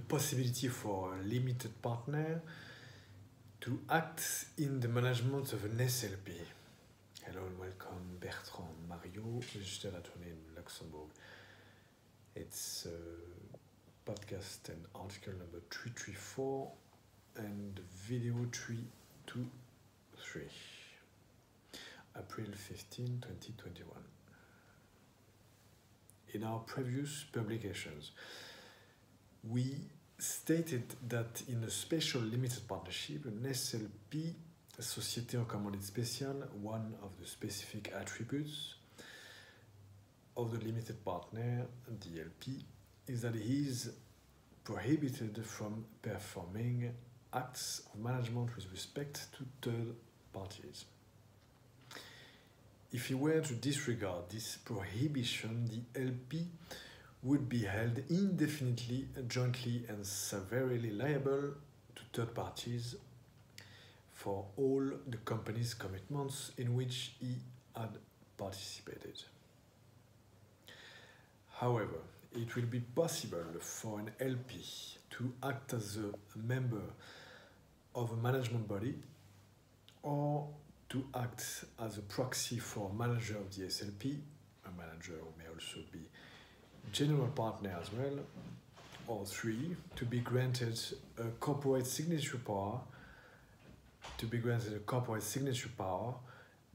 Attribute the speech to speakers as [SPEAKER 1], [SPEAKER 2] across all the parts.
[SPEAKER 1] possibility for a limited partner to act in the management of an SLP. Hello and welcome, Bertrand Mario, registered attorney in Luxembourg. It's podcast and article number 334 and video 323, April 15, 2021. In our previous publications, we stated that in a special limited partnership, an SLP, a Société en Commandite Spéciale, one of the specific attributes of the limited partner, the LP, is that he is prohibited from performing acts of management with respect to third parties. If he were to disregard this prohibition, the LP would be held indefinitely, jointly and severely liable to third parties for all the company's commitments in which he had participated. However, it will be possible for an LP to act as a member of a management body or to act as a proxy for a manager of the SLP, a manager who may also be general partner as well, or 3, to be granted a corporate signature power,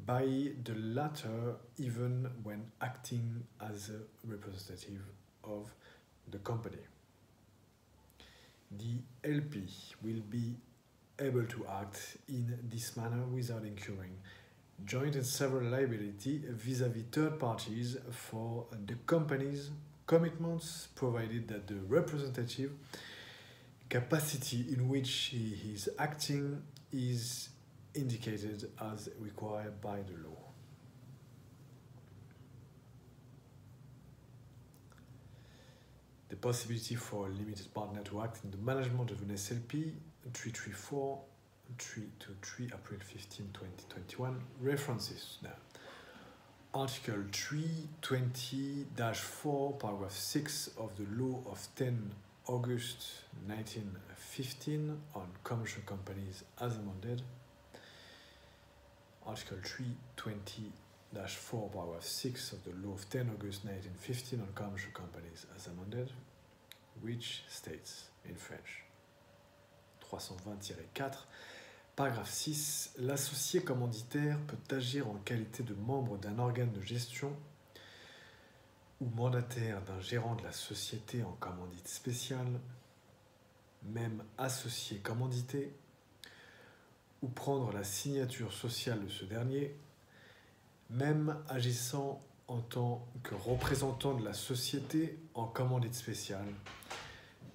[SPEAKER 1] by the latter even when acting as a representative of the company. The LP will be able to act in this manner without incurring joint and several liability vis-à-vis third parties for the company's commitments, provided that the representative capacity in which he is acting is indicated as required by the law. The possibility for a limited partner to act in the management of an SLP, 334, 323, April 15, 2021, references now. Article 320-4, paragraph 6 of the law of 10 August 1915 on commercial companies as amended. Article 320-4, paragraph 6 of the law of 10 August 1915 on commercial companies as amended, which states in French, 320-4, paragraphe 6, l'associé commanditaire peut agir en qualité de membre d'un organe de gestion ou mandataire d'un gérant de la société en commandite spéciale, même associé commandité, ou prendre la signature sociale de ce dernier, même agissant en tant que représentant de la société en commandite spéciale,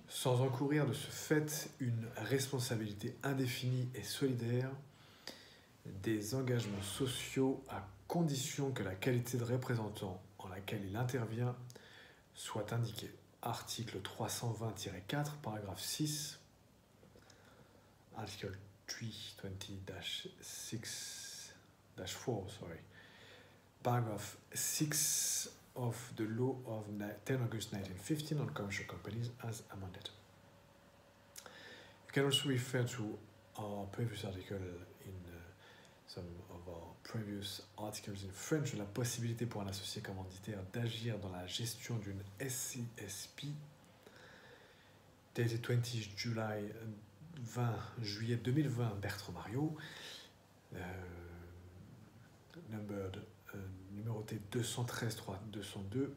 [SPEAKER 1] sans encourir de ce fait une responsabilité indéfinie et solidaire des engagements sociaux à condition que la qualité de représentant en laquelle il intervient soit indiquée. Article 320-4, paragraphe 6, article 320-4, paragraph 6 of the law of 10 August 1915 on commercial companies as amended. You can also refer to our previous article in some of our previous articles in French, la possibilité pour un associé commanditaire d'agir dans la gestion d'une SCSP, dated 20 juillet 2020, Bertrand Mario, numéroté 213-202.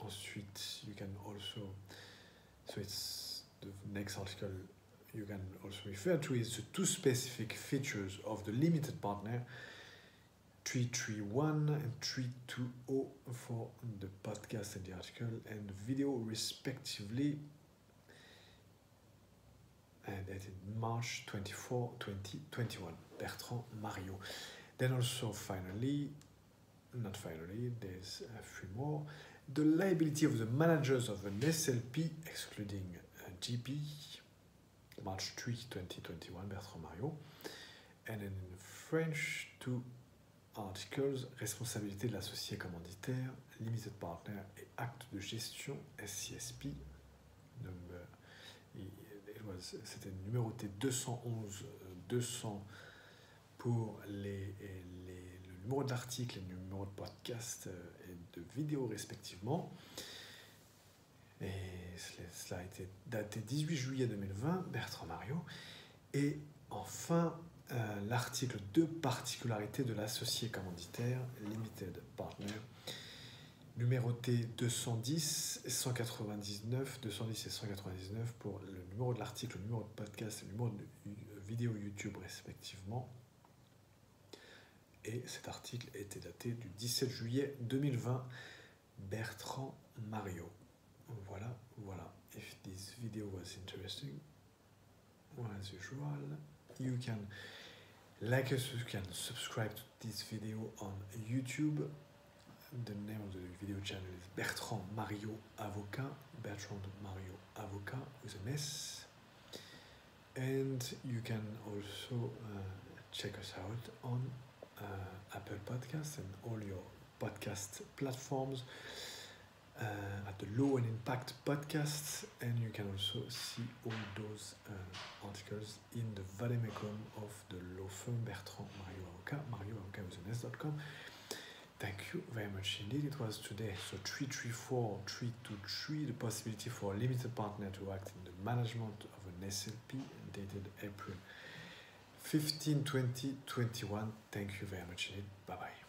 [SPEAKER 1] Ensuite, you can also, so it's the next article you can also refer to is the two specific features of the limited partner, 331 and 320 for the podcast and the article and video respectively, and dated March 24, 2021, Bertrand Mario. Then also there's 3 more. The liability of the managers of an SLP, excluding GP, March 3, 2021, Bertrand Mario. And in French, 2 articles, responsabilité de l'associé commanditaire, limited partner et acte de gestion, SCSP, number C'était numéroté 211, 200 pour le numéro de l'article et le numéro de podcast et de vidéo respectivement. Et cela a été daté 18 juillet 2020, Bertrand Mariot. Et enfin, l'article 2, particularités de l'associé commanditaire Limited Partner, numéroté 210 et 199, 210 et 199 pour le numéro de l'article, le numéro de podcast et le numéro de vidéo YouTube respectivement. Et cet article était daté du 17 juillet 2020, Bertrand Mariot. Voilà. If this video was interesting, as usual, you can like us, you can subscribe to this video on YouTube. The name of the video channel is Bertrand Mariot Avocat, Bertrand Mariot Avocat with an S. And you can also check us out on Apple Podcasts and all your podcast platforms at the Law and Impact Podcasts, and you can also see all those articles in the vademecum of the law firm Bertrand Mariot Avocat, marioavocat.com. Thank you very much indeed. It was today, so 334-323, the possibility for a limited partner to act in the management of an SLP, dated April 15, 2021. Thank you very much indeed. Bye-bye.